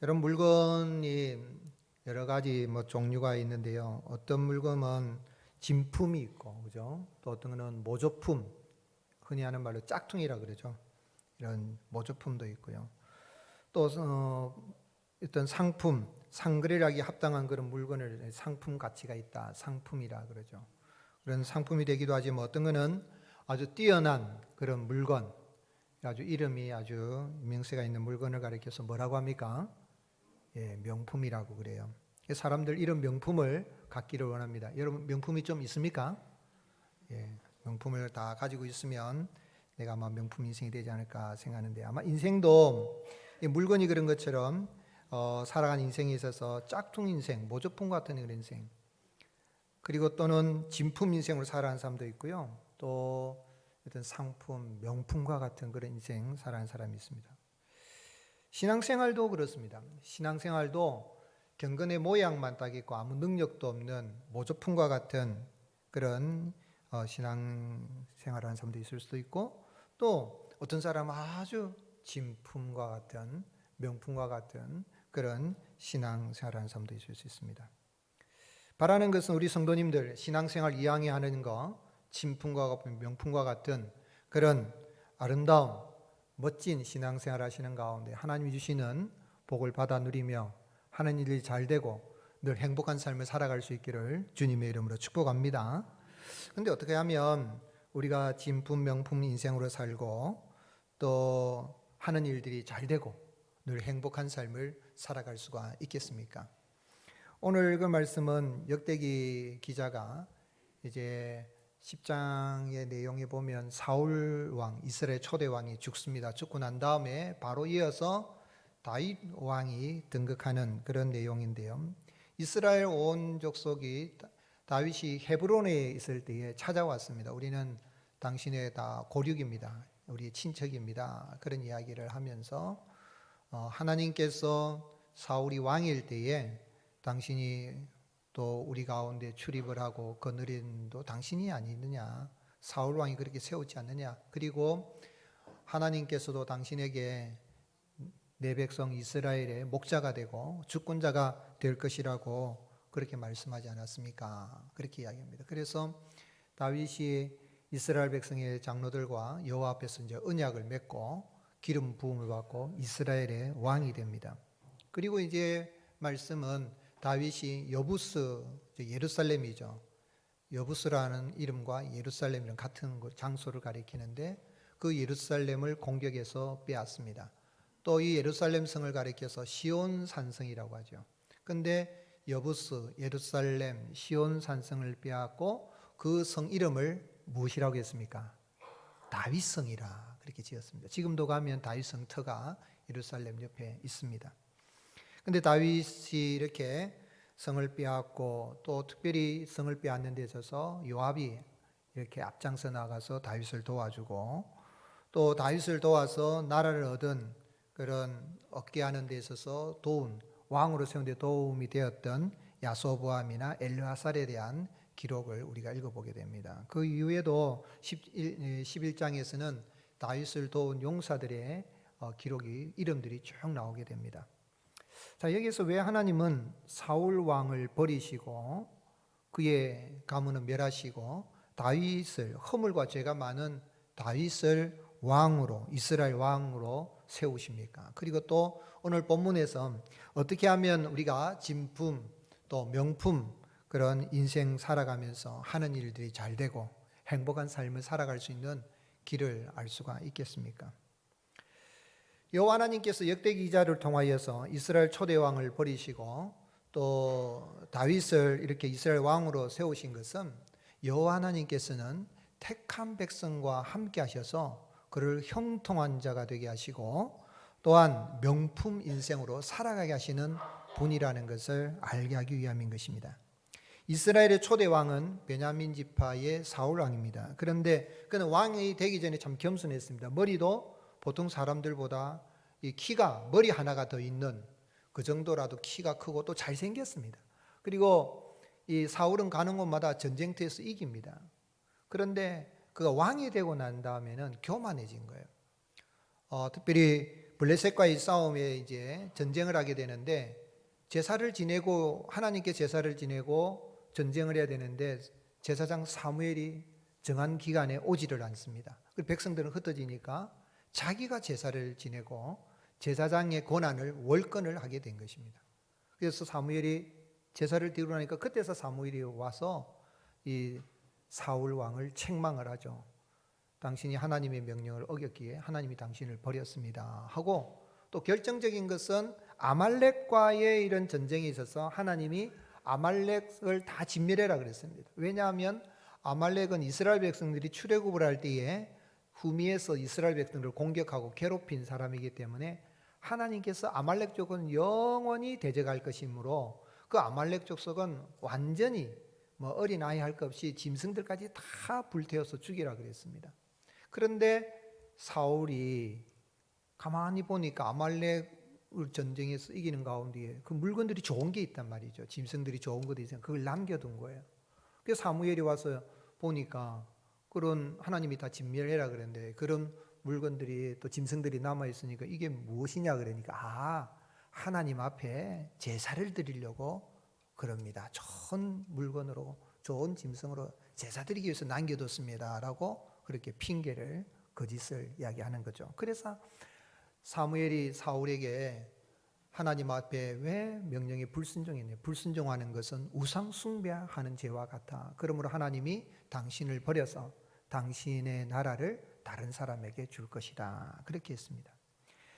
이런 물건이 여러 가지 종류가 있는데요. 어떤 물건은 진품이 있고, 그죠? 또 어떤 거는 모조품, 흔히 하는 말로 짝퉁이라 그러죠. 이런 모조품도 있고요. 또 어떤 상품, 상거래량이 합당한 그런 물건을 상품 가치가 있다, 상품이라 그러죠. 그런 상품이 되기도 하지만 어떤 거는 아주 뛰어난 그런 물건, 아주 이름이 아주 명세가 있는 물건을 가리켜서 뭐라고 합니까? 예, 명품이라고 그래요. 사람들 이런 명품을 갖기를 원합니다. 여러분 명품이 좀 있습니까? 예, 명품을 다 가지고 있으면 내가 아마 명품 인생이 되지 않을까 생각하는데, 아마 인생도 물건이 그런 것처럼 살아가는 인생에 있어서 짝퉁 인생, 모조품 같은 그런 인생, 그리고 또는 진품 인생으로 살아가는 사람도 있고요. 또 어떤 상품, 명품과 같은 그런 인생 살아가는 사람이 있습니다. 신앙생활도 그렇습니다. 신앙생활도 경건의 모양만 딱 있고 아무 능력도 없는 모조품과 같은 그런 신앙생활하는 사람도 있을 수도 있고, 또 어떤 사람은 아주 진품과 같은 명품과 같은 그런 신앙생활하는 사람도 있을 수 있습니다. 바라는 것은 우리 성도님들 신앙생활 이왕에 하는 거, 진품과 같은 명품과 같은 그런 아름다움, 멋진 신앙생활 하시는 가운데 하나님이 주시는 복을 받아 누리며 하는 일이 잘 되고 늘 행복한 삶을 살아갈 수 있기를 주님의 이름으로 축복합니다. 그런데 어떻게 하면 우리가 진품 명품 인생으로 살고 또 하는 일들이 잘 되고 늘 행복한 삶을 살아갈 수가 있겠습니까? 오늘 읽은 말씀은 역대기 기자가 이제 10장의 내용에 보면 사울 왕, 이스라엘 초대 왕이 죽습니다. 죽고 난 다음에 바로 이어서 다윗 왕이 등극하는 그런 내용인데요. 이스라엘 온 족속이 다윗이 헤브론에 있을 때에 찾아왔습니다. 우리는 당신의 다 고륙입니다. 우리 친척입니다. 그런 이야기를 하면서 하나님께서 사울이 왕일 때에 당신이 또 우리 가운데 출입을 하고 거느린도 당신이 아니느냐, 사울 왕이 그렇게 세우지 않느냐, 그리고 하나님께서도 당신에게 내 백성 이스라엘의 목자가 되고 주권자가 될 것이라고 그렇게 말씀하지 않았습니까? 그렇게 이야기합니다. 그래서 다윗이 이스라엘 백성의 장로들과 여호와 앞에서 이제 언약을 맺고 기름 부음을 받고 이스라엘의 왕이 됩니다. 그리고 이제 말씀은 다윗이 여부스, 예루살렘이죠. 여부스라는 이름과 예루살렘이랑 같은 장소를 가리키는데 그 예루살렘을 공격해서 빼앗습니다. 또 이 예루살렘 성을 가리켜서 시온 산성이라고 하죠. 근데 여부스, 예루살렘, 시온 산성을 빼앗고 그 성 이름을 무엇이라고 했습니까? 다윗성이라 그렇게 지었습니다. 지금도 가면 다윗성 터가 예루살렘 옆에 있습니다. 근데 다윗이 이렇게 성을 빼앗고 또 특별히 성을 빼앗는 데 있어서 요압이 이렇게 앞장서 나가서 다윗을 도와주고, 또 다윗을 도와서 나라를 얻은 그런 얻게 하는 데 있어서 도운, 왕으로 세운 데 도움이 되었던 야소보암이나 엘르하살에 대한 기록을 우리가 읽어보게 됩니다. 그 이후에도 11장에서는 다윗을 도운 용사들의 기록이, 이름들이 쭉 나오게 됩니다. 자, 여기서 왜 하나님은 사울 왕을 버리시고 그의 가문을 멸하시고 다윗을, 허물과 죄가 많은 다윗을 왕으로, 이스라엘 왕으로 세우십니까? 그리고 또 오늘 본문에서 어떻게 하면 우리가 진품 또 명품 그런 인생 살아가면서 하는 일들이 잘 되고 행복한 삶을 살아갈 수 있는 길을 알 수가 있겠습니까? 여호와 하나님께서 역대기 기자를 통하여서 이스라엘 초대 왕을 버리시고 또 다윗을 이렇게 이스라엘 왕으로 세우신 것은 여호와 하나님께서는 택한 백성과 함께 하셔서 그를 형통한 자가 되게 하시고 또한 명품 인생으로 살아가게 하시는 분이라는 것을 알게 하기 위함인 것입니다. 이스라엘의 초대 왕은 베냐민 지파의 사울 왕입니다. 그런데 그는 왕이 되기 전에 참 겸손했습니다. 머리도 보통 사람들보다 이 키가, 머리 하나가 더 있는 그 정도라도 키가 크고 또 잘생겼습니다. 그리고 이 사울은 가는 곳마다 전쟁터에서 이깁니다. 그런데 그가 왕이 되고 난 다음에는 교만해진 거예요. 특별히 블레셋과의 싸움에 이제 전쟁을 하게 되는데 제사를 지내고 하나님께 제사를 지내고 전쟁을 해야 되는데 제사장 사무엘이 정한 기간에 오지를 않습니다. 백성들은 흩어지니까 자기가 제사를 지내고 제사장의 권한을 월권을 하게 된 것입니다. 그래서 사무엘이 제사를 드리고 나니까 그때서 사무엘이 와서 이 사울 왕을 책망을 하죠. 당신이 하나님의 명령을 어겼기에 하나님이 당신을 버렸습니다 하고, 또 결정적인 것은 아말렉과의 이런 전쟁에 있어서 하나님이 아말렉을 다 진멸해라 그랬습니다. 왜냐하면 아말렉은 이스라엘 백성들이 출애굽을 할 때에 후미에서 이스라엘 백성들을 공격하고 괴롭힌 사람이기 때문에 하나님께서 아말렉 족은 영원히 대적할 것이므로 그 아말렉 족속은 완전히 어린 아이 할 것 없이 짐승들까지 다 불태워서 죽이라 그랬습니다. 그런데 사울이 가만히 보니까 아말렉 전쟁에서 이기는 가운데 그 물건들이 좋은 게 있단 말이죠. 짐승들이 좋은 것들이 있으면 그걸 남겨둔 거예요. 그래서 사무엘이 와서 보니까 그런 하나님이 다 진멸해라 그랬는데 그런 물건들이 또 짐승들이 남아있으니까 이게 무엇이냐 그러니까 하나님 앞에 제사를 드리려고 그럽니다. 좋은 물건으로 좋은 짐승으로 제사 드리기 위해서 남겨뒀습니다 라고 그렇게 핑계를 거짓을 이야기하는 거죠. 그래서 사무엘이 사울에게 하나님 앞에 왜 명령에 불순종했냐, 불순종하는 것은 우상 숭배하는 죄와 같아. 그러므로 하나님이 당신을 버려서 당신의 나라를 다른 사람에게 줄 것이다 그렇게 했습니다.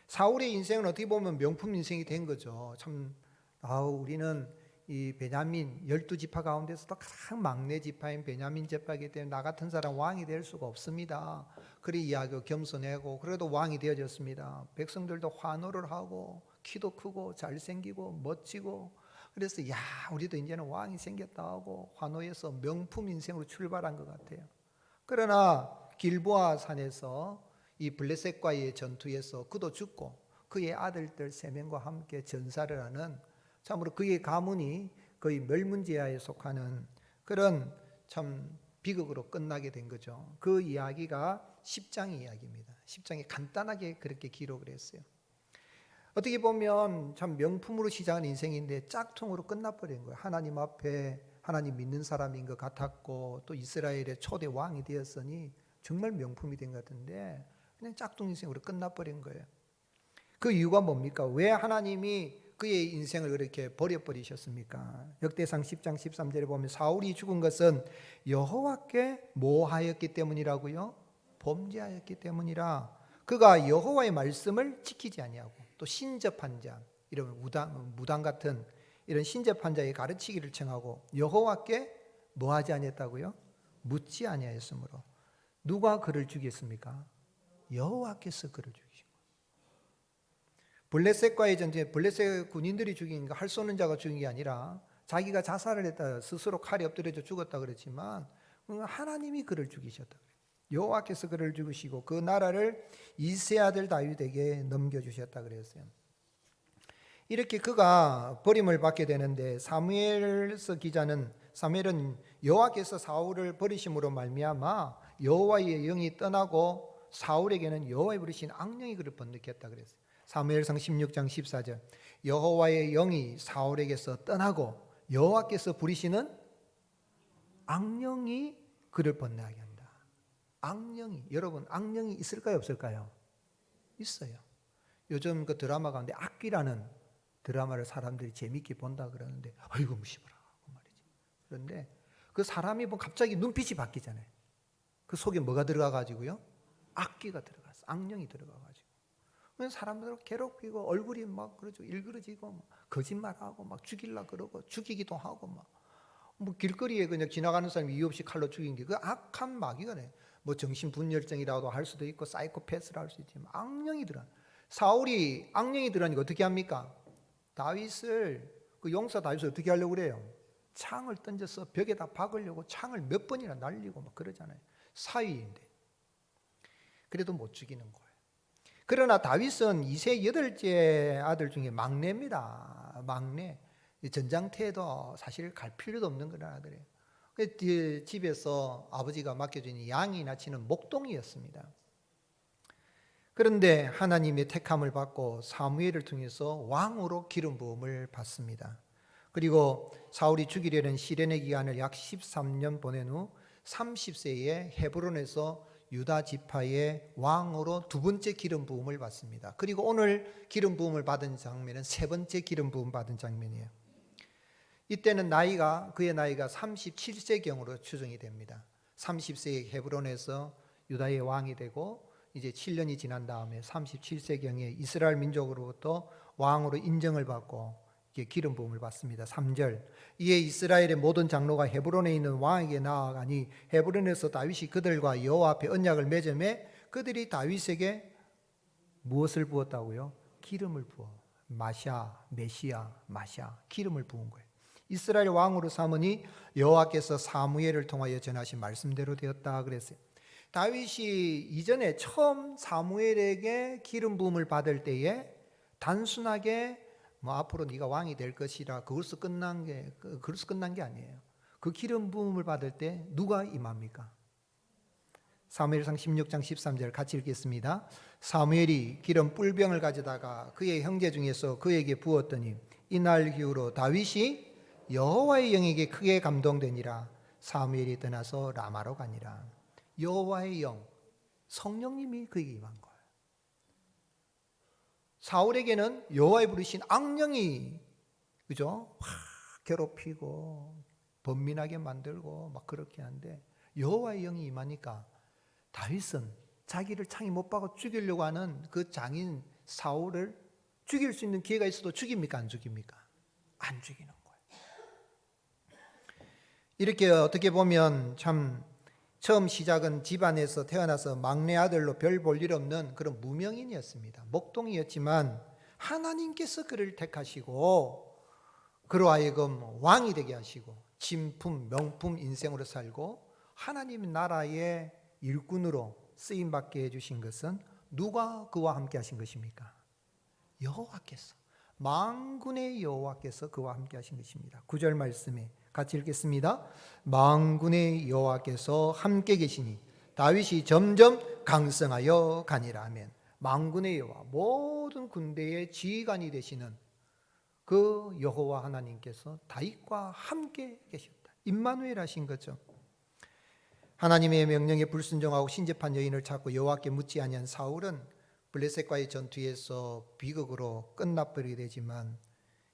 사울의 인생은 어떻게 보면 명품 인생이 된 거죠. 참 우리는 이 베냐민 12지파 가운데서도 가장 막내 지파인 베냐민 지파이기 때문에 나 같은 사람 왕이 될 수가 없습니다. 그래 이야기하고 겸손하고 그래도 왕이 되어졌습니다. 백성들도 환호를 하고 키도 크고 잘생기고 멋지고 그래서 우리도 이제는 왕이 생겼다 하고 환호해서 명품 인생으로 출발한 것 같아요. 그러나 길보아 산에서 이 블레셋과의 전투에서 그도 죽고 그의 아들들 3명과 함께 전사를 하는, 참으로 그의 가문이 거의 멸문지하에 속하는 그런 참 비극으로 끝나게 된 거죠. 그 이야기가 10장 이야기입니다. 10장에 간단하게 그렇게 기록을 했어요. 어떻게 보면 참 명품으로 시작한 인생인데 짝퉁으로 끝나버린 거예요. 하나님 앞에 하나님 믿는 사람인 것 같았고 또 이스라엘의 초대 왕이 되었으니 정말 명품이 된 것 같은데 그냥 짝퉁 인생으로 끝나버린 거예요. 그 이유가 뭡니까? 왜 하나님이 그의 인생을 그렇게 버려버리셨습니까? 역대상 10장 13절에 보면 사울이 죽은 것은 여호와께 모하였기 때문이라고요? 범죄하였기 때문이라. 그가 여호와의 말씀을 지키지 아니하고 또 신접한 자, 이런 무당 같은 이런 신접한 자의 가르치기를 청하고 여호와께 뭐하지 아니했다고요? 묻지 아니하였으므로. 누가 그를 죽였습니까? 여호와께서 그를 죽이신 거예요. 블레셋과의 전쟁에 블레셋 군인들이 죽인 거, 할 쏘는 자가 죽인 게 아니라 자기가 자살을 했다, 스스로 칼에 엎드려져 죽었다 그랬지만 하나님이 그를 죽이셨다. 여호와께서 그를 죽이시고 그 나라를 이세 아들 다윗에게 넘겨주셨다 그랬어요. 이렇게 그가 버림을 받게 되는데 사무엘서 기자는 사무엘은 여호와께서 사울을 버리심으로 말미암아 여호와의 영이 떠나고 사울에게는 여호와의 부르신 악령이 그를 번득했다 그랬어요. 사무엘상 16장 14절 여호와의 영이 사울에게서 떠나고 여호와께서 부리시는 악령이 그를 번뇌하게 한다. 악령이, 여러분 악령이 있을까요 없을까요? 있어요. 요즘 그 드라마 가운데 악귀라는 드라마를 사람들이 재밌게 본다 그러는데 아이고 무시해라 그 말이지. 그런데 그 사람이 뭐 갑자기 눈빛이 바뀌잖아요. 그 속에 뭐가 들어가 가지고요? 악귀가 들어갔어. 악령이 들어가 가지고. 사람들을 괴롭히고 얼굴이 막 그러죠. 일그러지고 막 거짓말하고 막 죽이려 그러고 죽이기도 하고 뭐 길거리에 그냥 지나가는 사람 이유 없이 칼로 죽인 게 그 악한 마귀가네. 뭐 정신분열증이라도 할 수도 있고 사이코패스라 할 수 있지만 악령이 들어. 사울이 악령이 들어가니까 어떻게 합니까? 다윗을 그 용사 다윗을 어떻게 하려고 그래요? 창을 던져서 벽에다 박으려고 창을 몇 번이나 날리고 막 그러잖아요. 사위인데 그래도 못 죽이는 거예요. 그러나 다윗은 이세 8째 아들 중에 막내입니다. 막내. 전장터에도 사실 갈 필요도 없는 그런 아들이에요. 집에서 아버지가 맡겨준 양이나 치는 목동이었습니다. 그런데 하나님의 택함을 받고 사무엘을 통해서 왕으로 기름 부음을 받습니다. 그리고 사울이 죽이려는 시련의 기간을 약 13년 보낸 후 30세에 헤브론에서 유다 지파의 왕으로 두 번째 기름 부음을 받습니다. 그리고 오늘 기름 부음을 받은 장면은 세 번째 기름 부음 받은 장면이에요. 이때는 그의 나이가 37세경으로 추정이 됩니다. 30세에 헤브론에서 유다의 왕이 되고 이제 7년이 지난 다음에 37세경에 이스라엘 민족으로부터 왕으로 인정을 받고 기름 부음을 받습니다. 3절 이에 이스라엘의 모든 장로가 헤브론에 있는 왕에게 나아가니 헤브론에서 다윗이 그들과 여호와 앞에 언약을 맺음에 그들이 다윗에게 무엇을 부었다고요? 기름을 부어. 메시아 기름을 부은 거예요. 이스라엘 왕으로 삼으니 여호와께서 사무엘을 통하여 전하신 말씀대로 되었다 그랬어요. 다윗이 이전에 처음 사무엘에게 기름 부음을 받을 때에 단순하게 앞으로 네가 왕이 될 것이라 그것서 끝난 게 아니에요. 그 기름 부음을 받을 때 누가 임합니까? 사무엘상 16장 13절 같이 읽겠습니다. 사무엘이 기름 뿔병을 가져다가 그의 형제 중에서 그에게 부었더니 이날 이후로 다윗이 여호와의 영에게 크게 감동되니라. 사무엘이 떠나서 라마로 가니라. 여호와의 영, 성령님이 그에게 임한 거예요. 사울에게는 여호와의 부르신 악령이 그죠? 괴롭히고 번민하게 만들고 막 그렇게 하는데 여호와의 영이 임하니까 다윗은 자기를 창이 못 박아 죽이려고 하는 그 장인 사울을 죽일 수 있는 기회가 있어도 죽입니까? 안 죽입니까? 안 죽이는 거예요. 이렇게 어떻게 보면 참 처음 시작은 집안에서 태어나서 막내 아들로 별 볼 일 없는 그런 무명인이었습니다. 목동이었지만 하나님께서 그를 택하시고 그로 하여금 왕이 되게 하시고 진품, 명품 인생으로 살고 하나님 나라의 일꾼으로 쓰임받게 해주신 것은 누가 그와 함께 하신 것입니까? 여호와께서, 만군의 여호와께서 그와 함께 하신 것입니다. 9절 말씀에 같이 읽겠습니다. 만군의 여호와께서 함께 계시니 다윗이 점점 강성하여 가니라. 아멘. 만군의 여호와, 모든 군대의 지휘관이 되시는 그 여호와 하나님께서 다윗과 함께 계셨다. 임마누엘 하신 거죠. 하나님의 명령에 불순종하고 신접한 여인을 찾고 여호와께 묻지 아니한 사울은 블레셋과의 전투에서 비극으로 끝나버리게 되지만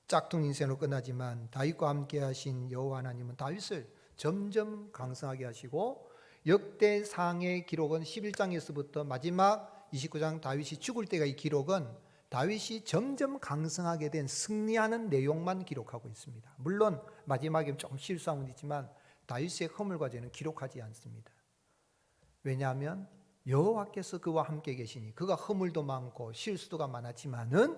짝퉁 인생으로 끝나지만 다윗과 함께 하신 여호와 하나님은 다윗을 점점 강성하게 하시고 역대상의 기록은 11장에서부터 마지막 29장 다윗이 죽을 때가 이 기록은 다윗이 점점 강성하게 된 승리하는 내용만 기록하고 있습니다. 물론 마지막에 좀 실수한 있지만 다윗의 허물과 죄는 기록하지 않습니다. 왜냐하면 여호와께서 그와 함께 계시니 그가 허물도 많고 실수가 많았지만은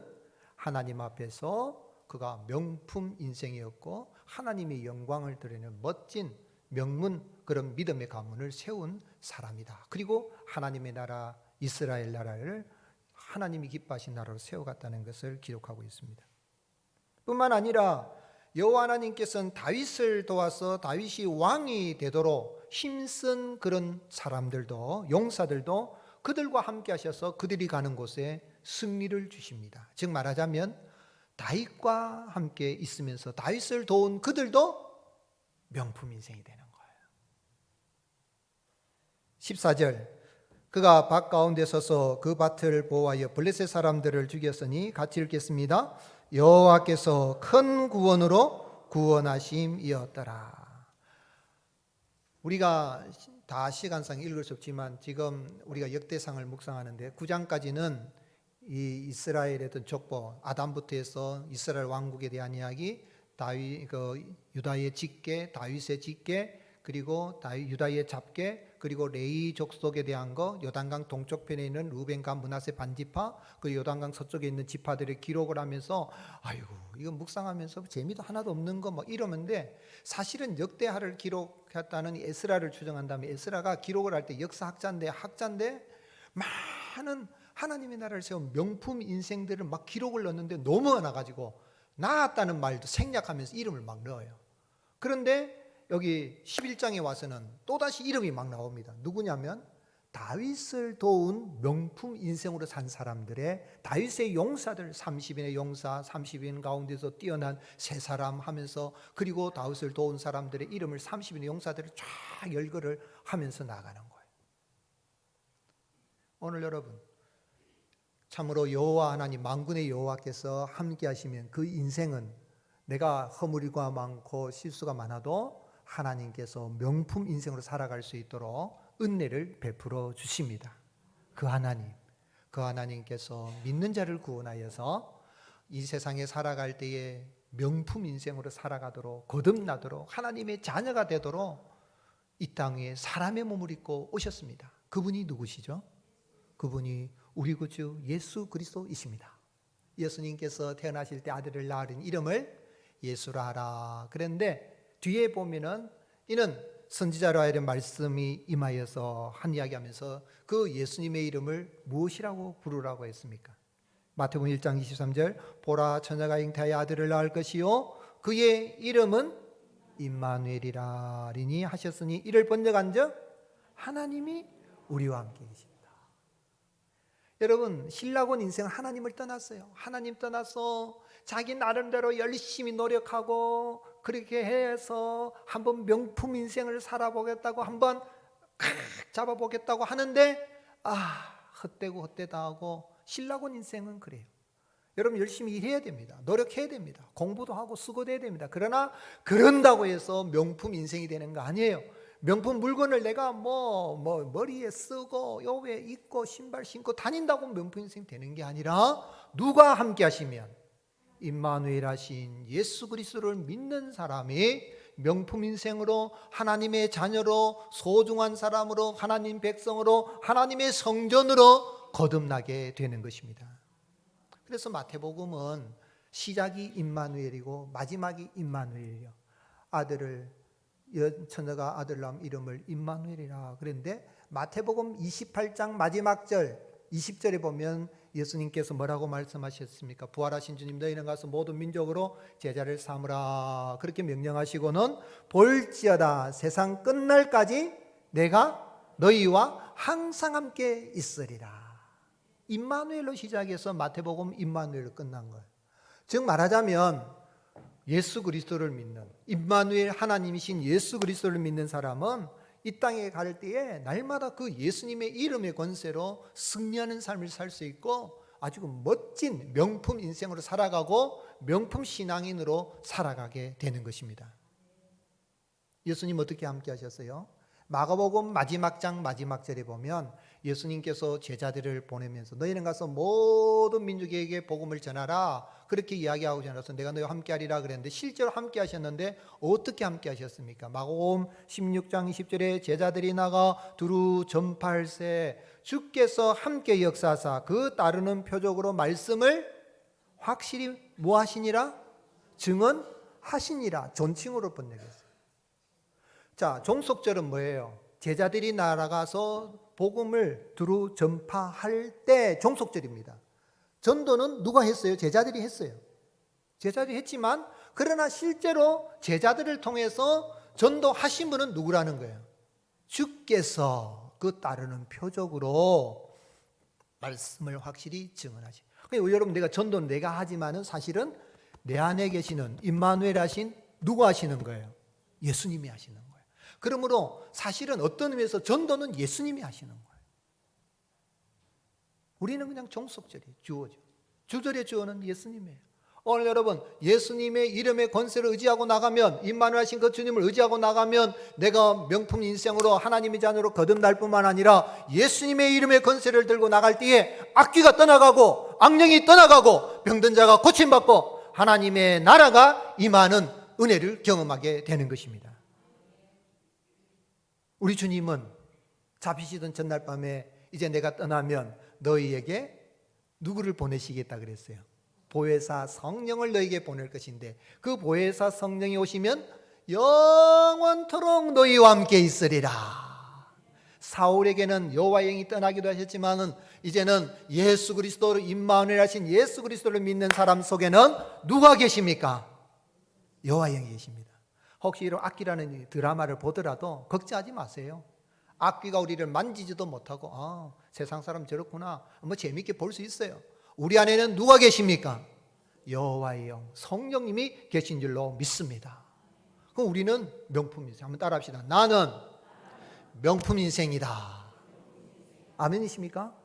하나님 앞에서 그가 명품 인생이었고 하나님의 영광을 드리는 멋진 명문 그런 믿음의 가문을 세운 사람이다. 그리고 하나님의 나라 이스라엘 나라를 하나님이 기뻐하신 나라로 세워갔다는 것을 기록하고 있습니다. 뿐만 아니라 여호와 하나님께서는 다윗을 도와서 다윗이 왕이 되도록 힘쓴 그런 사람들도 용사들도 그들과 함께 하셔서 그들이 가는 곳에 승리를 주십니다. 즉 말하자면 다윗과 함께 있으면서 다윗을 도운 그들도 명품 인생이 되는 거예요. 14절 그가 밭 가운데 서서 그 밭을 보호하여 블레셋 사람들을 죽였으니 같이 읽겠습니다. 여호와께서 큰 구원으로 구원하심이었더라. 우리가 다 시간상 읽을 수 없지만 지금 우리가 역대상을 묵상하는데 9장까지는 이 이스라엘의 어떤 족보 아담부터 해서 이스라엘 왕국에 대한 이야기, 유다의 직계, 다윗의 직계, 그리고 유다의 잡계, 그리고 레위 족속에 대한 거, 요단강 동쪽편에 있는 루벤과 므낫세 반지파, 그 요단강 서쪽에 있는 지파들의 기록을 하면서 아이고 이거 묵상하면서 재미도 하나도 없는 거 뭐 이러는데 사실은 역대하를 기록했다는 에스라를 추정한다면 에스라가 기록을 할 때 역사학자인데 많은 하나님의 나라를 세운 명품 인생들을 막 기록을 넣는데 너무 많아가지고 나았다는 말도 생략하면서 이름을 막 넣어요. 그런데 여기 11장에 와서는 또다시 이름이 막 나옵니다. 누구냐면 다윗을 도운 명품 인생으로 산 사람들의 다윗의 용사들 30인의 용사 30인 가운데서 뛰어난 세 사람 하면서 그리고 다윗을 도운 사람들의 이름을 30인의 용사들을 쫙 열거를 하면서 나가는 거예요. 오늘 여러분 참으로 여호와 하나님 만군의 여호와께서 함께 하시면 그 인생은 내가 허물이가 많고 실수가 많아도 하나님께서 명품 인생으로 살아갈 수 있도록 은혜를 베풀어 주십니다. 그 하나님께서 믿는 자를 구원하여서 이 세상에 살아갈 때에 명품 인생으로 살아가도록 거듭나도록 하나님의 자녀가 되도록 이 땅에 사람의 몸을 입고 오셨습니다. 그분이 누구시죠? 그분이 우리 구주 예수 그리스도이십니다. 예수님께서 태어나실 때 아들을 낳으신 이름을 예수라 하라 그랬는데 뒤에 보면은 이는 선지자로 하여금 말씀이 임하여서 한 이야기하면서 그 예수님의 이름을 무엇이라고 부르라고 했습니까? 마태복음 1장 23절 보라 처녀가 잉태하여 아들을 낳을 것이요 그의 이름은 임마누엘이라리니 하셨으니 이를 번역한즉 하나님이 우리와 함께 계십니다. 여러분 신라곤 인생은 하나님을 떠났어요. 하나님 떠나서 자기 나름대로 열심히 노력하고 그렇게 해서 한번 명품 인생을 살아보겠다고 한번 잡아보겠다고 하는데 헛되고 헛되다 하고 신라곤 인생은 그래요. 여러분 열심히 일해야 됩니다. 노력해야 됩니다. 공부도 하고 수고도 해야 됩니다. 그러나 그런다고 해서 명품 인생이 되는 거 아니에요. 명품 물건을 내가 머리에 쓰고 요에 입고 신발 신고 다닌다고 명품 인생 되는 게 아니라 누가 함께 하시면 임마누엘 하신 예수 그리스도를 믿는 사람이 명품 인생으로 하나님의 자녀로 소중한 사람으로 하나님 백성으로 하나님의 성전으로 거듭나게 되는 것입니다. 그래서 마태복음은 시작이 임마누엘이고 마지막이 임마누엘이요. 처녀가 아들 낳은 이름을 임마누엘이라 그랬는데 마태복음 28장 마지막 절 20절에 보면 예수님께서 뭐라고 말씀하셨습니까? 부활하신 주님 너희는 가서 모든 민족으로 제자를 삼으라 그렇게 명령하시고는 볼지어다 세상 끝날까지 내가 너희와 항상 함께 있으리라. 임마누엘로 시작해서 마태복음 임마누엘로 끝난 거예요. 즉 말하자면 예수 그리스도를 믿는 임마누엘 하나님이신 예수 그리스도를 믿는 사람은 이 땅에 갈 때에 날마다 그 예수님의 이름의 권세로 승리하는 삶을 살 수 있고 아주 멋진 명품 인생으로 살아가고 명품 신앙인으로 살아가게 되는 것입니다. 예수님 어떻게 함께 하셨어요? 마가복음 마지막 장 마지막 절에 보면 예수님께서 제자들을 보내면서 너희는 가서 모든 민족에게 복음을 전하라 그렇게 이야기하고 전해서 내가 너희와 함께 하리라 그랬는데 실제로 함께 하셨는데 어떻게 함께 하셨습니까? 마가복음 16장 20절에 제자들이 나가 두루 전파할세 주께서 함께 역사하사 그 따르는 표적으로 말씀을 확실히 뭐 하시니라? 증언하시니라. 존칭으로 번역했어요. 자, 종속절은 뭐예요? 제자들이 나아가서 복음을 두루 전파할 때 종속절입니다. 전도는 누가 했어요? 제자들이 했어요. 제자들이 했지만 그러나 실제로 제자들을 통해서 전도하신 분은 누구라는 거예요? 주께서 그 따르는 표적으로 말씀을 확실히 증언하시. 그러니까 여러분 내가 전도는 내가 하지만은 사실은 내 안에 계시는 임마누엘 하신 누가 하시는 거예요? 예수님이 하시는 거예요. 그러므로 사실은 어떤 의미에서 전도는 예수님이 하시는 거예요. 우리는 그냥 종속절이 주어죠. 주절의 주어는 예수님이에요. 오늘 여러분 예수님의 이름의 권세를 의지하고 나가면 임마누엘 하신 그 주님을 의지하고 나가면 내가 명품 인생으로 하나님의 자녀로 거듭날 뿐만 아니라 예수님의 이름의 권세를 들고 나갈 때에 악귀가 떠나가고 악령이 떠나가고 병든 자가 고침받고 하나님의 나라가 임하는 은혜를 경험하게 되는 것입니다. 우리 주님은 잡히시던 전날 밤에 이제 내가 떠나면 너희에게 누구를 보내시겠다 그랬어요? 보혜사 성령을 너희에게 보낼 것인데 그 보혜사 성령이 오시면 영원토록 너희와 함께 있으리라. 사울에게는 여호와의 영이 떠나기도 하셨지만은 이제는 예수 그리스도로 임마누엘 하신 예수 그리스도를 믿는 사람 속에는 누가 계십니까? 여호와의 영이 계십니다. 혹시 이런 악기라는 드라마를 보더라도 걱정하지 마세요. 악귀가 우리를 만지지도 못하고 세상 사람 저렇구나 뭐 재미있게 볼 수 있어요. 우리 안에는 누가 계십니까? 여호와의 영 성령님이 계신 줄로 믿습니다. 그럼 우리는 명품 인생. 한번 따라합시다. 나는 명품 인생이다. 아멘이십니까?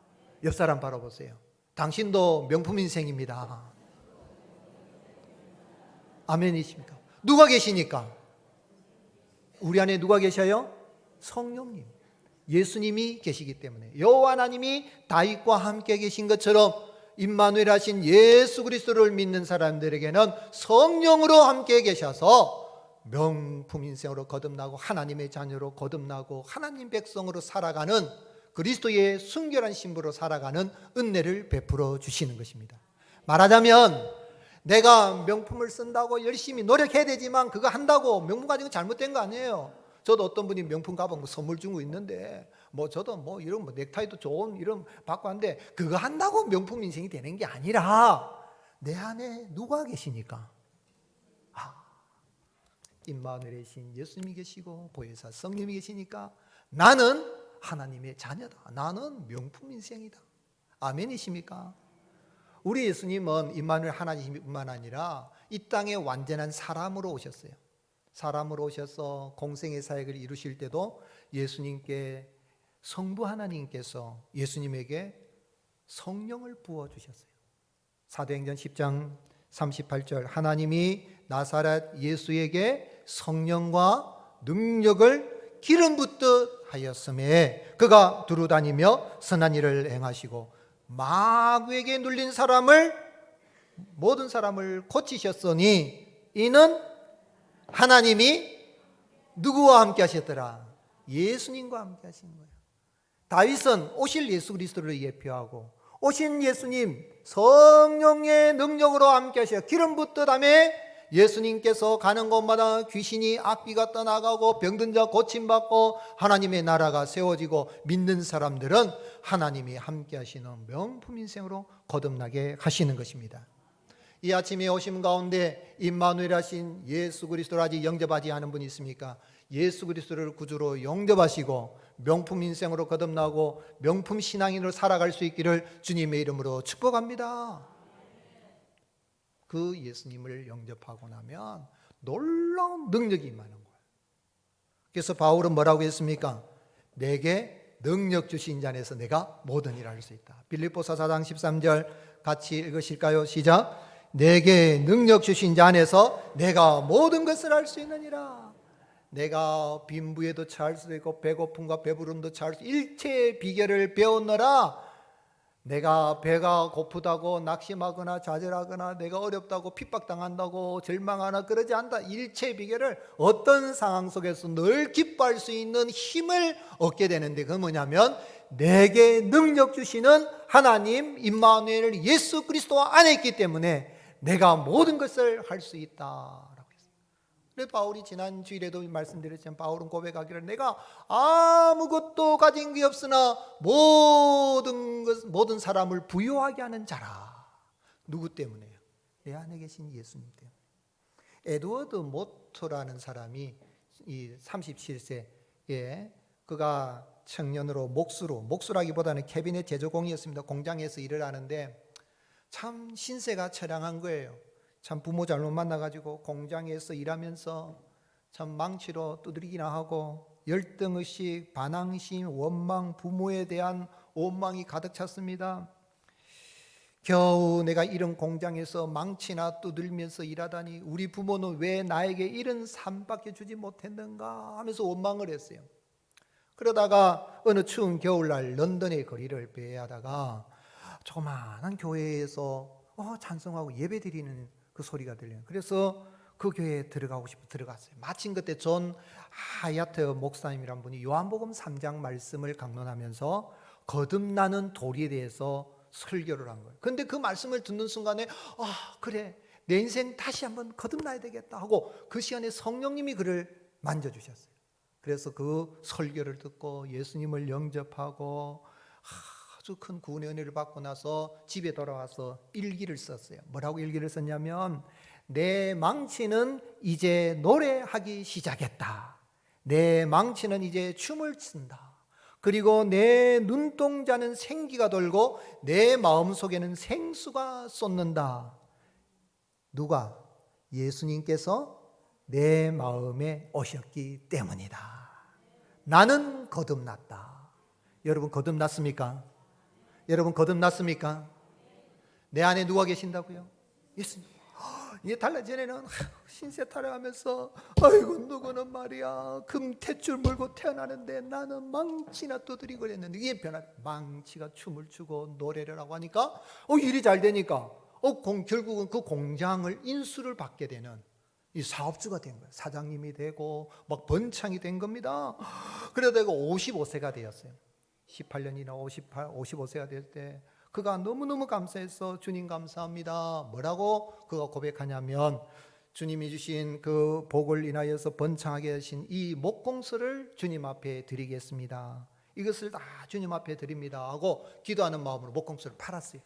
옆 사람 바라보세요. 당신도 명품 인생입니다. 아멘이십니까? 누가 계시니까? 우리 안에 누가 계셔요? 성령님, 예수님이 계시기 때문에. 여호와 하나님이 다윗과 함께 계신 것처럼 임마누엘 하신 예수 그리스도를 믿는 사람들에게는 성령으로 함께 계셔서 명품 인생으로 거듭나고 하나님의 자녀로 거듭나고 하나님 백성으로 살아가는, 그리스도의 순결한 신부로 살아가는 은혜를 베풀어 주시는 것입니다. 말하자면 내가 명품을 쓴다고 열심히 노력해야 되지만 그거 한다고 명품 가지고 잘못된 거 아니에요. 저도 어떤 분이 명품 가방 선물 준 거 있는데 저도 이런 넥타이도 좋은 이런 받고 하는데 그거 한다고 명품 인생이 되는 게 아니라 내 안에 누가 계시니까? 임마누엘의 신 예수님이 계시고 보혜사 성령이 계시니까 나는 하나님의 자녀다. 나는 명품 인생이다. 아멘이십니까? 우리 예수님은 임마누엘 하나님뿐만 아니라 이 땅에 완전한 사람으로 오셨어요. 사람으로 오셔서 공생의 사역을 이루실 때도 예수님께 성부 하나님께서 예수님에게 성령을 부어주셨어요. 사도행전 10장 38절 하나님이 나사렛 예수에게 성령과 능력을 기름 붓듯 하였음에 그가 두루다니며 선한 일을 행하시고 마귀에게 눌린 모든 사람을 고치셨으니 이는 하나님이 누구와 함께 하셨더라? 예수님과 함께 하신 거예요. 다윗은 오실 예수 그리스도를 예표하고 오신 예수님 성령의 능력으로 함께 하셔 기름 붓듯 하매 예수님께서 가는 곳마다 귀신이 악귀가 떠나가고 병든 자 고침받고 하나님의 나라가 세워지고 믿는 사람들은 하나님이 함께 하시는 명품 인생으로 거듭나게 하시는 것입니다. 이 아침에 오심 가운데 임마누엘 하신 예수 그리스도를 아직 영접하지 않은 분이 있습니까? 예수 그리스도를 구주로 영접하시고 명품 인생으로 거듭나고 명품 신앙인으로 살아갈 수 있기를 주님의 이름으로 축복합니다. 그 예수님을 영접하고 나면 놀라운 능력이 임하는 거예요. 그래서 바울은 뭐라고 했습니까? 내게 능력 주신 자 안에서 내가 모든 일을 할 수 있다. 빌립보서 4장 13절 같이 읽으실까요? 시작. 내게 능력 주신 자 안에서 내가 모든 것을 할 수 있느니라. 내가 빈부에도 처할 수도 있고 배고픔과 배부름도 처할 수 일체의 비결을 배웠노라. 내가 배가 고프다고 낙심하거나 좌절하거나 내가 어렵다고 핍박당한다고 절망하나 그러지 않다. 일체의 비결을 어떤 상황 속에서 늘 기뻐할 수 있는 힘을 얻게 되는데 그건 뭐냐면 내게 능력 주시는 하나님 임마누엘 예수 그리스도 안에 있기 때문에 내가 모든 것을 할 수 있다. 그래서 바울이 지난 주일에도 말씀드렸지만 바울은 고백하기를 내가 아무것도 가진 게 없으나 모든 사람을 부유하게 하는 자라. 누구 때문에요? 내 안에 계신 예수님 때문에. 에드워드 모터라는 사람이 이 37세에 그가 청년으로 목수라기보다는 캐비넷 제조공이었습니다. 공장에서 일을 하는데 참 신세가 처량한 거예요. 참 부모 잘못 만나가지고 공장에서 일하면서 참 망치로 두드리기나 하고 열등의식, 반항심, 원망, 부모에 대한 원망이 가득 찼습니다. 겨우 내가 이런 공장에서 망치나 두들면서 일하다니 우리 부모는 왜 나에게 이런 삶밖에 주지 못했는가 하면서 원망을 했어요. 그러다가 어느 추운 겨울날 런던의 거리를 배회하다가 조그마한 교회에서 찬송하고 예배드리는 그 소리가 들려요. 그래서 그 교회에 들어가고 싶어 들어갔어요. 마침 그때 존 하야트 목사님이란 분이 요한복음 3장 말씀을 강론하면서 거듭나는 도리에 대해서 설교를 한 거예요. 그런데 그 말씀을 듣는 순간에 그래 내 인생 다시 한번 거듭나야 되겠다 하고 그 시간에 성령님이 그를 만져주셨어요. 그래서 그 설교를 듣고 예수님을 영접하고 아주 큰 구원의 은혜를 받고 나서 집에 돌아와서 일기를 썼어요. 뭐라고 일기를 썼냐면 내 망치는 이제 노래하기 시작했다. 내 망치는 이제 춤을 춘다. 그리고 내 눈동자는 생기가 돌고 내 마음속에는 생수가 솟는다. 누가? 예수님께서 내 마음에 오셨기 때문이다. 나는 거듭났다. 여러분 거듭났습니까? 여러분 거듭났습니까? 내 안에 누가 계신다고요? 예수님. 이게 달라. 전에는 신세 타령하면서 아이고 누구는 말이야 금태줄 물고 태어나는데 나는 망치나 두드리고 그랬는데 이게 망치가 춤을 추고 노래를 하고 하니까 일이 잘 되니까 결국은 그 공장을 인수를 받게 되는 이 사업주가 된 거예요. 사장님이 되고 막 번창이 된 겁니다. 그러다가 55세가 되었어요. 18년이나 55세가 될 때 그가 너무너무 감사해서 주님 감사합니다. 뭐라고 그가 고백하냐면 주님이 주신 그 복을 인하여서 번창하게 하신 이 목공서를 주님 앞에 드리겠습니다. 이것을 다 주님 앞에 드립니다 하고 기도하는 마음으로 목공서를 팔았어요.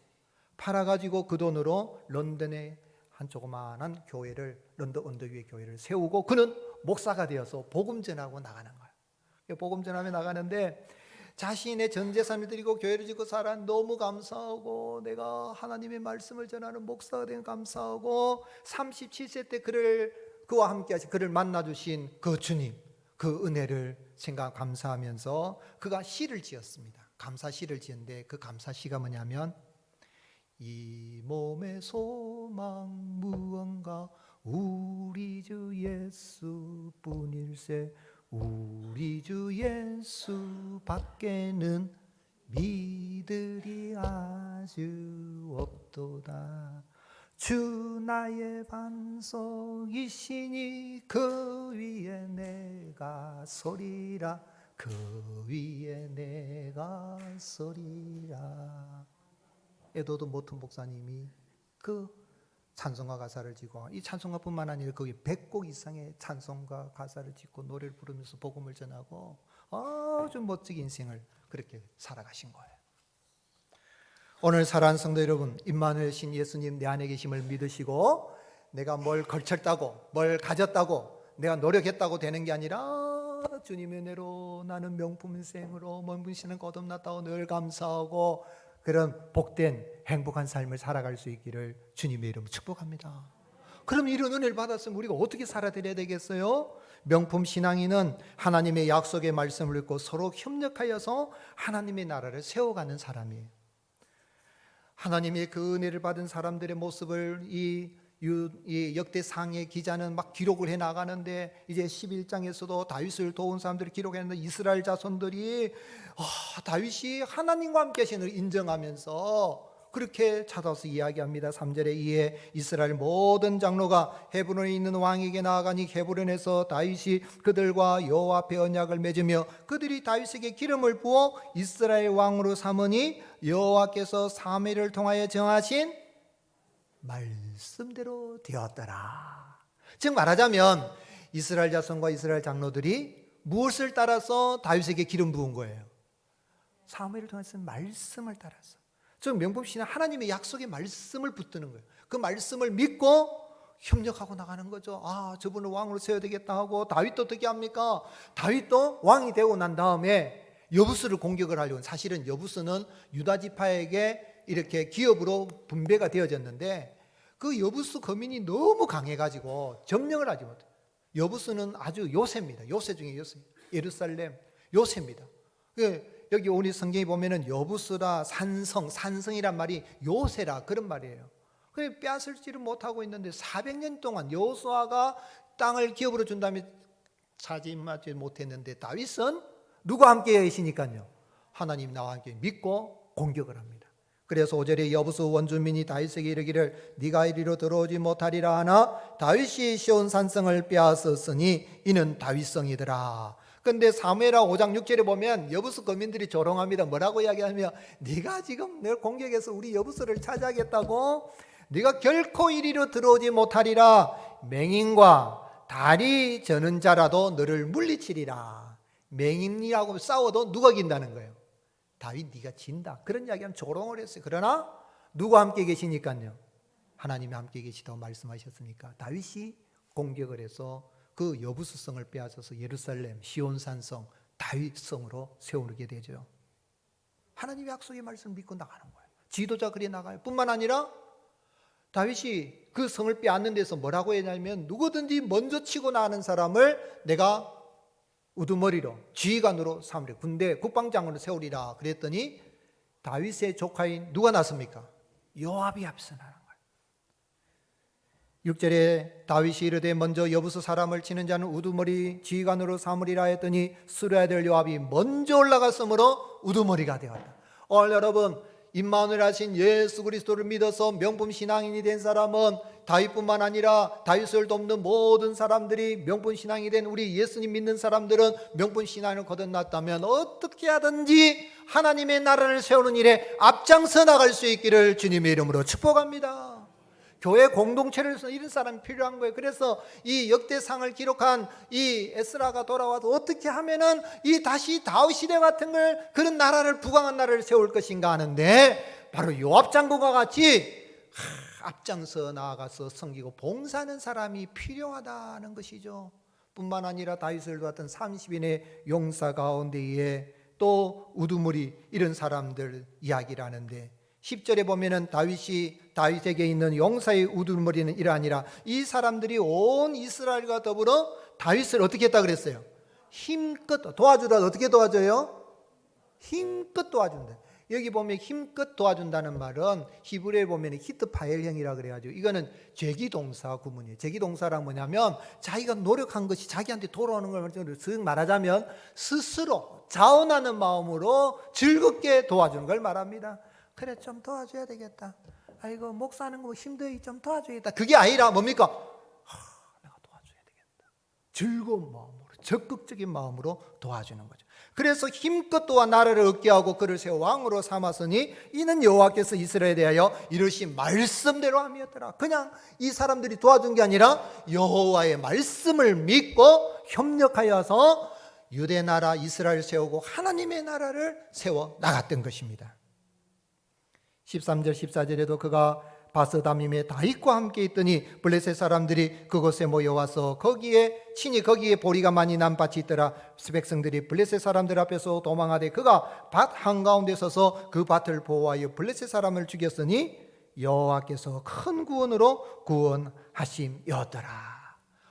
팔아가지고 그 돈으로 런던에 한 조그마한 교회를 런던 언덕 위에 교회를 세우고 그는 목사가 되어서 복음 전하고 나가는 거예요. 복음 전하며 나가는데 자신의 전 재산을 드리고 교회를 짓고 살아 너무 감사하고 내가 하나님의 말씀을 전하는 목사가 된 감사하고 37세 때 그와 함께 하신 그를 만나 주신 그 주님 그 은혜를 생각 감사하면서 그가 시를 지었습니다. 감사시를 지었는데 그 감사시가 뭐냐면 이 몸의 소망 무언가 우리 주 예수뿐일세 우리 주 예수 밖에는 믿으리 아주 없도다. 주 나의 반석이시니 그 위에 내가 서리라 그 위에 내가 서리라. 에도드 모튼 목사님이 그 찬송가 가사를 짓고 이 찬송가뿐만 아니라 거기 100곡 이상의 찬송가 가사를 짓고 노래를 부르면서 복음을 전하고 아주 멋지게 인생을 그렇게 살아가신 거예요. 오늘 사랑하는 성도 여러분, 임마누엘 신 예수님 내 안에 계심을 믿으시고 내가 뭘 걸쳤다고 뭘 가졌다고 내가 노력했다고 되는 게 아니라 주님의 은혜로 나는 명품 인생으로 먼 신은 거듭났다고 늘 감사하고 그런 복된 행복한 삶을 살아갈 수 있기를 주님의 이름으로 축복합니다. 그럼 이런 은혜를 받았으면 우리가 어떻게 살아드려야 되겠어요? 명품 신앙인은 하나님의 약속의 말씀을 읽고 서로 협력하여서 하나님의 나라를 세워가는 사람이에요. 하나님의 그 은혜를 받은 사람들의 모습을 이 역대상의 기자는 막 기록을 해 나가는데 이제 11장에서도 다윗을 도운 사람들이 기록했는데 이스라엘 자손들이 다윗이 하나님과 함께 하신을 인정하면서 그렇게 찾아서 이야기합니다. 3절에 이에 이스라엘 모든 장로가 헤브론에 있는 왕에게 나아가니 헤브론에서 다윗이 그들과 여호와 앞에 언약을 맺으며 그들이 다윗에게 기름을 부어 이스라엘 왕으로 삼으니 여호와께서 사무엘을 통하여 정하신 말씀대로 되었더라. 즉 말하자면 이스라엘 자손과 이스라엘 장로들이 무엇을 따라서 다윗에게 기름 부은 거예요? 사무엘을 통해서 말씀을 따라서. 즉 명품 신앙 하나님의 약속의 말씀을 붙드는 거예요. 그 말씀을 믿고 협력하고 나가는 거죠. 저분을 왕으로 세워야 되겠다 하고 다윗도 어떻게 합니까? 다윗도 왕이 되고 난 다음에 여부스를 공격을 하려고. 사실은 여부스는 유다 지파에게 이렇게 기업으로 분배가 되어졌는데 그 여부스 거민이 너무 강해가지고 점령을 하지 못해요. 여부스는 아주 요새입니다. 요새 중에 요새. 예루살렘 요새입니다. 여기 우리 성경에 보면은 여부스라 산성이란 말이 요새라 그런 말이에요. 그래 빼앗을지를 못하고 있는데 400년 동안 여호수아가 땅을 기업으로 준 다음에 차지하지 못했는데 다윗은 누구와 함께 계시니까요? 하나님 나와 함께 믿고 공격을 합니다. 그래서 5절에 여부수 원주민이 다윗에게 이르기를 네가 이리로 들어오지 못하리라 하나 다윗이 시온 산성을 빼앗았으니 이는 다윗성이더라. 그런데 사무엘하 5장 6절에 보면 여부수 거민들이 조롱합니다. 뭐라고 이야기하면 네가 지금 늘 공격해서 우리 여부수를 차지하겠다고? 네가 결코 이리로 들어오지 못하리라. 맹인과 다리 저는 자라도 너를 물리치리라. 맹인이라고 싸워도 누가 이긴다는 거예요? 다윗 네가 진다. 그런 이야기하면 조롱을 했어요. 그러나 누가 함께 계시니까요? 하나님이 함께 계시다고 말씀하셨으니까 다윗이 공격을 해서 그 여부수성을 빼앗아서 예루살렘 시온산성 다윗성으로 세우게 되죠. 하나님의 약속의 말씀을 믿고 나가는 거예요. 지도자 그리 나가요. 뿐만 아니라 다윗이 그 성을 빼앗는 데서 뭐라고 했냐면 누구든지 먼저 치고 나가는 사람을 내가 우두머리로 지휘관으로 삼으리, 군대 국방장관으로 세우리라 그랬더니 다윗의 조카인 누가 났습니까? 요압이 앞서 나간 거예요. 6절에 다윗이 이르되 먼저 여부수 사람을 치는 자는 우두머리 지휘관으로 삼으리라 했더니 수레 아들 요압이 먼저 올라갔으므로 우두머리가 되었다. 오늘 여러분, 임마누엘 하신 예수 그리스도를 믿어서 명품 신앙인이 된 사람은 다윗뿐만 아니라 다윗을 돕는 모든 사람들이 명품 신앙이 된 우리 예수님 믿는 사람들은 명품 신앙을 거듭났다면 어떻게 하든지 하나님의 나라를 세우는 일에 앞장서 나갈 수 있기를 주님의 이름으로 축복합니다. 교회 공동체를 이런 사람이 필요한 거예요. 그래서 이 역대상을 기록한 이 에스라가 돌아와서 어떻게 하면은 이 다시 다윗 시대 같은 걸 그런 나라를 부강한 나라를 세울 것인가 하는데 바로 요압 장군과 같이 앞장서 나아가서 섬기고 봉사하는 사람이 필요하다는 것이죠. 뿐만 아니라 다윗을 도왔던 30인의 용사 가운데에 또 우두머리 이런 사람들 이야기를 하는데 10절에 보면은 다윗에게 있는 용사의 우두머리는 이러하니라. 이 사람들이 온 이스라엘과 더불어 다윗을 어떻게 했다 그랬어요? 힘껏 도와주다. 어떻게 도와줘요? 힘껏 도와준다. 여기 보면 힘껏 도와준다는 말은 히브리어에 보면 히트파엘형이라 그래가지고 이거는 제기동사 구문이에요. 제기동사란 뭐냐면 자기가 노력한 것이 자기한테 돌아오는 걸 즉 말하자면 스스로 자원하는 마음으로 즐겁게 도와주는 걸 말합니다. 그래 좀 도와줘야 되겠다. 아이고 목사하는 거 힘들게 좀 도와줘야겠다. 그게 아니라 뭡니까? 내가 도와줘야 되겠다. 즐거운 마음으로 적극적인 마음으로 도와주는 거죠. 그래서 힘껏 또한 나라를 얻게 하고 그를 세워 왕으로 삼았으니 이는 여호와께서 이스라엘에 대하여 이르신 말씀대로 함이었더라. 그냥 이 사람들이 도와준 게 아니라 여호와의 말씀을 믿고 협력하여서 유대 나라 이스라엘을 세우고 하나님의 나라를 세워 나갔던 것입니다. 13절 14절에도 그가 바스다밈에 다윗과 함께 있더니 블레셋 사람들이 그곳에 모여와서 친히 거기에 보리가 많이 난 밭이 있더라. 백성들이 블레셋 사람들 앞에서 도망하되 그가 밭 한가운데 서서 그 밭을 보호하여 블레셋 사람을 죽였으니 여호와께서 큰 구원으로 구원하심이었더라.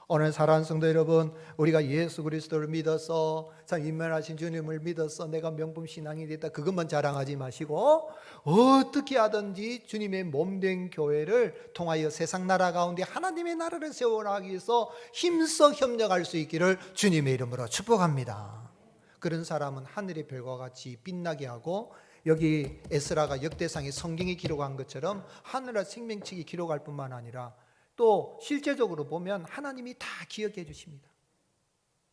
오늘 사랑하는 성도 여러분, 우리가 예수 그리스도를 믿어서 참 임명하신 주님을 믿어서 내가 명품 신앙이 됐다 그것만 자랑하지 마시고 어떻게 하든지 주님의 몸된 교회를 통하여 세상 나라 가운데 하나님의 나라를 세워나가기 위해서 힘써 협력할 수 있기를 주님의 이름으로 축복합니다. 그런 사람은 하늘의 별과 같이 빛나게 하고 여기 에스라가 역대상에 성경에 기록한 것처럼 하늘의 생명책이 기록할 뿐만 아니라 또 실제적으로 보면 하나님이 다 기억해 주십니다.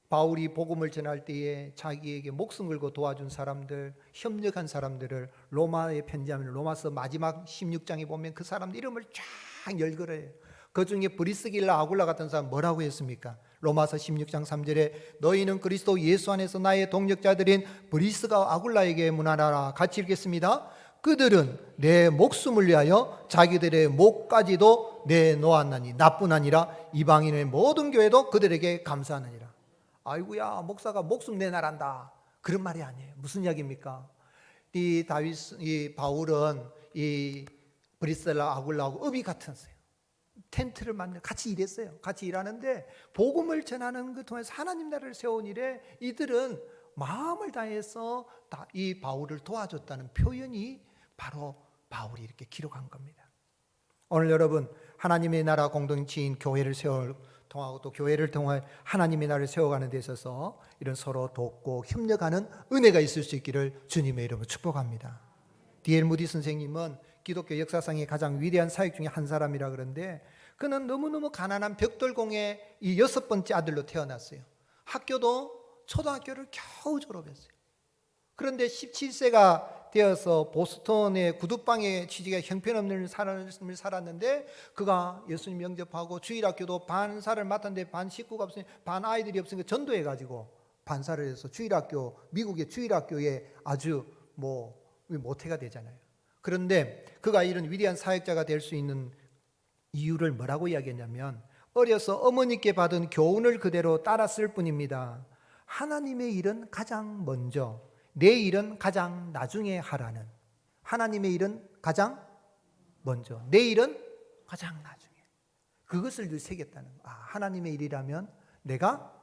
바울이 복음을 전할 때에 자기에게 목숨 걸고 도와준 사람들, 협력한 사람들을 로마에 편지하면 로마서 마지막 16장에 보면 그 사람들 이름을 쫙 열거해요. 그 중에 브리스길라 아굴라 같은 사람 뭐라고 했습니까? 로마서 16장 3절에 너희는 그리스도 예수 안에서 나의 동력자들인 브리스가 아굴라에게 문안하라. 같이 읽겠습니다. 그들은 내 목숨을 위하여 자기들의 목까지도 내놓았나니 나뿐 아니라 이방인의 모든 교회도 그들에게 감사하느니라. 아이고야 목사가 목숨 내놔란다 그런 말이 아니에요. 무슨 이야기입니까? 이 바울은 이 브리스라 아굴라하고 업이 같았어요. 텐트를 만들어 같이 일했어요. 같이 일하는데 복음을 전하는 그 통해서 하나님 나라를 세운 일에 이들은 마음을 다해서 이 바울을 도와줬다는 표현이 바로 바울이 이렇게 기록한 겁니다. 오늘 여러분 하나님의 나라 공동체인 교회를 통하고 또 교회를 통해 하나님의 나라를 세워가는 데 있어서 이런 서로 돕고 협력하는 은혜가 있을 수 있기를 주님의 이름으로 축복합니다. D.L. 무디 선생님은 기독교 역사상의 가장 위대한 사역 중에 한 사람이라 그러는데 그는 너무너무 가난한 벽돌공의 이 6번째 아들로 태어났어요. 학교도 초등학교를 겨우 졸업했어요. 그런데 17세가 되어서 보스턴의 구두방에 취직해 형편없는 삶을 살았는데 그가 예수님 영접하고 주일학교도 반사를 맡았는데 반 식구가 없으니 반 아이들이 없으니까 전도해가지고 반사를 해서 주일학교 미국의 주일학교에 아주 모태가 되잖아요. 그런데 그가 이런 위대한 사역자가 될 수 있는 이유를 뭐라고 이야기했냐면 어려서 어머니께 받은 교훈을 그대로 따랐을 뿐입니다. 하나님의 일은 가장 먼저, 내 일은 가장 나중에 하라는, 하나님의 일은 가장 먼저, 내 일은 가장 나중에, 그것을 늘 새겼다는 거예요. 하나님의 일이라면 내가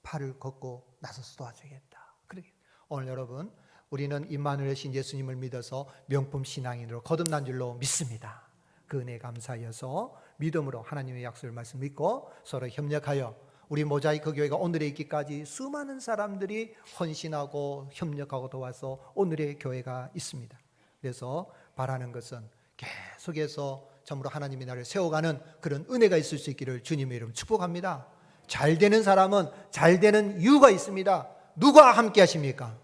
팔을 걷고 나서서 도와주겠다. 그러게. 오늘 여러분, 우리는 임마누엘 신 예수님을 믿어서 명품 신앙인으로 거듭난 줄로 믿습니다. 그 은혜 감사여서 믿음으로 하나님의 약속을 말씀 믿고 서로 협력하여 우리 모자이크 교회가 오늘에 있기까지 수많은 사람들이 헌신하고 협력하고 도와서 오늘의 교회가 있습니다. 그래서 바라는 것은 계속해서 참으로 하나님이 나를 세워가는 그런 은혜가 있을 수 있기를 주님의 이름 축복합니다. 잘 되는 사람은 잘 되는 이유가 있습니다. 누가 함께 하십니까?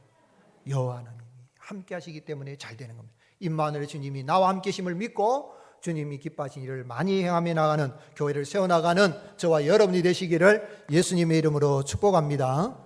여호와 하나님이 함께 하시기 때문에 잘 되는 겁니다. 임마누엘 주님이 나와 함께 하심을 믿고 주님이 기뻐하신 일을 많이 행하며 나가는 교회를 세워나가는 저와 여러분이 되시기를 예수님의 이름으로 축복합니다.